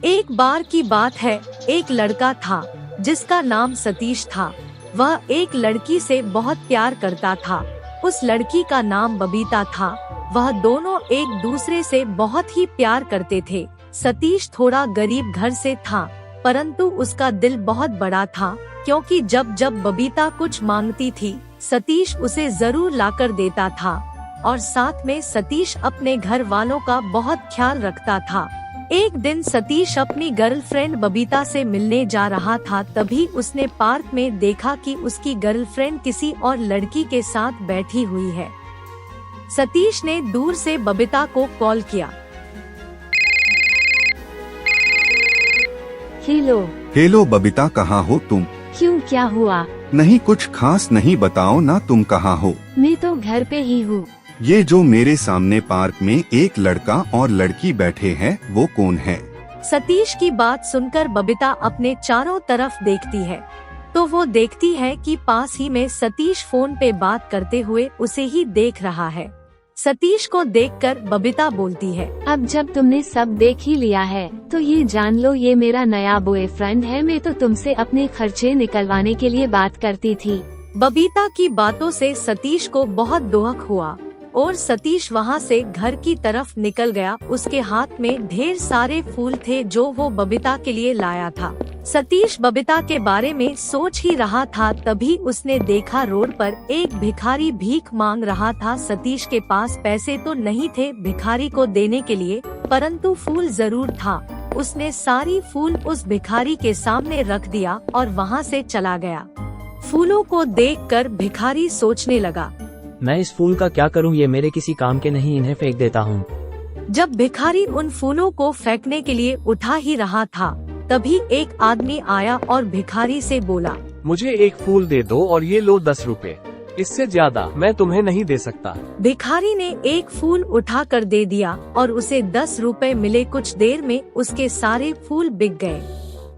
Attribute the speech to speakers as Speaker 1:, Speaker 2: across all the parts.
Speaker 1: एक बार की बात है, एक लड़का था जिसका नाम सतीश था। वह एक लड़की से बहुत प्यार करता था। उस लड़की का नाम बबीता था। वह दोनों एक दूसरे से बहुत ही प्यार करते थे। सतीश थोड़ा गरीब घर से था, परंतु उसका दिल बहुत बड़ा था, क्योंकि जब जब बबीता कुछ मांगती थी, सतीश उसे जरूर लाकर देता था। और साथ में सतीश अपने घर वालों का बहुत ख्याल रखता था। एक दिन सतीश अपनी गर्लफ्रेंड बबीता से मिलने जा रहा था। तभी उसने पार्क में देखा कि उसकी गर्लफ्रेंड किसी और लड़की के साथ बैठी हुई है। सतीश ने दूर से बबीता को कॉल किया।
Speaker 2: हेलो बबीता, कहाँ हो तुम?
Speaker 3: क्यों, क्या हुआ?
Speaker 2: नहीं कुछ खास नहीं, बताओ ना तुम कहाँ हो?
Speaker 3: मैं तो घर पे ही हूँ।
Speaker 2: ये जो मेरे सामने पार्क में एक लड़का और लड़की बैठे हैं, वो कौन है?
Speaker 1: सतीश की बात सुनकर बबीता अपने चारों तरफ देखती है, तो वो देखती है कि पास ही में सतीश फोन पे बात करते हुए उसे ही देख रहा है। सतीश को देखकर बबीता बोलती है,
Speaker 3: अब जब तुमने सब देख ही लिया है, तो ये जान लो ये मेरा नया बॉयफ्रेंड है। मैं तो तुमसे अपने खर्चे निकलवाने के लिए बात करती थी।
Speaker 1: बबीता की बातों से सतीश को बहुत दुख हुआ और सतीश वहाँ से घर की तरफ निकल गया। उसके हाथ में ढेर सारे फूल थे जो वो बबीता के लिए लाया था। सतीश बबीता के बारे में सोच ही रहा था, तभी उसने देखा रोड पर एक भिखारी भीख मांग रहा था। सतीश के पास पैसे तो नहीं थे भिखारी को देने के लिए, परंतु फूल जरूर था। उसने सारी फूल उस भिखारी के सामने रख दिया और वहाँ से चला गया। फूलों को देखकर भिखारी सोचने लगा,
Speaker 4: मैं इस फूल का क्या करूं, ये मेरे किसी काम के नहीं, इन्हें फेंक देता हूं।
Speaker 1: जब भिखारी उन फूलों को फेंकने के लिए उठा ही रहा था, तभी एक आदमी आया और भिखारी से बोला,
Speaker 5: मुझे एक फूल दे दो और ये लो 10 रुपए, इससे ज्यादा मैं तुम्हें नहीं दे सकता।
Speaker 1: भिखारी ने एक फूल उठा कर दे दिया और उसे 10 रुपए मिले। कुछ देर में उसके सारे फूल बिक गए।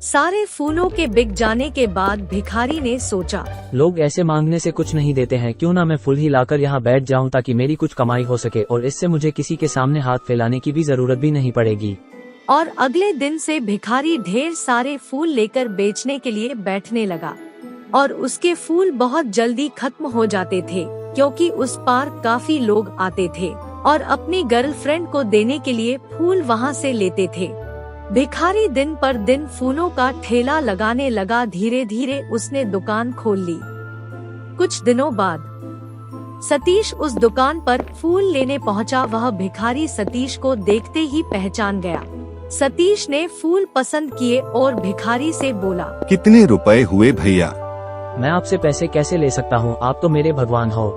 Speaker 1: सारे फूलों के बिक जाने के बाद भिखारी ने सोचा,
Speaker 4: लोग ऐसे मांगने से कुछ नहीं देते हैं, क्यों ना मैं फूल ही लाकर यहाँ बैठ जाऊँ ताकि मेरी कुछ कमाई हो सके और इससे मुझे किसी के सामने हाथ फैलाने की भी जरूरत भी नहीं पड़ेगी।
Speaker 1: और अगले दिन से भिखारी ढेर सारे फूल लेकर बेचने के लिए बैठने लगा और उसके फूल बहुत जल्दी खत्म हो जाते थे, क्योंकि उस पार्क काफी लोग आते थे और अपनी गर्लफ्रेंड को देने के लिए फूल वहाँ से लेते थे। भिखारी दिन पर दिन फूलों का ठेला लगाने लगा। धीरे धीरे उसने दुकान खोल ली। कुछ दिनों बाद सतीश उस दुकान पर फूल लेने पहुंचा। वह भिखारी सतीश को देखते ही पहचान गया। सतीश ने फूल पसंद किए और भिखारी से बोला,
Speaker 2: कितने रुपए हुए भैया?
Speaker 4: मैं आपसे पैसे कैसे ले सकता हूँ, आप तो मेरे भगवान हो।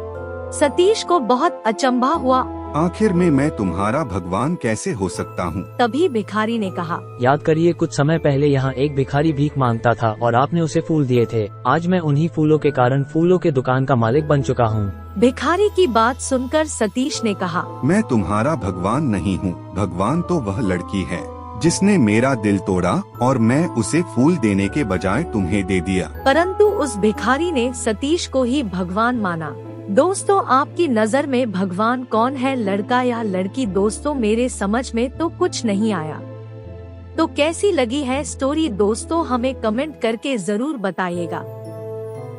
Speaker 1: सतीश को बहुत अचंभा हुआ।
Speaker 2: आखिर में मैं तुम्हारा भगवान कैसे हो सकता हूँ?
Speaker 1: तभी भिखारी ने कहा,
Speaker 4: याद करिए कुछ समय पहले यहाँ एक भिखारी भीख मांगता था और आपने उसे फूल दिए थे। आज मैं उन्हीं फूलों के कारण फूलों के दुकान का मालिक बन चुका हूँ।
Speaker 1: भिखारी की बात सुनकर सतीश ने कहा,
Speaker 2: मैं तुम्हारा भगवान नहीं हूँ, भगवान तो वह लड़की है जिसने मेरा दिल तोड़ा और मैं उसे फूल देने के बजाय तुम्हें दे दिया।
Speaker 1: परंतु उस भिखारी ने सतीश को ही भगवान माना। दोस्तों, आपकी नजर में भगवान कौन है, लड़का या लड़की? दोस्तों, मेरे समझ में तो कुछ नहीं आया। तो कैसी लगी है स्टोरी दोस्तों, हमें कमेंट करके जरूर बताइएगा।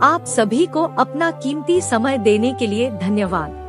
Speaker 1: आप सभी को अपना कीमती समय देने के लिए धन्यवाद।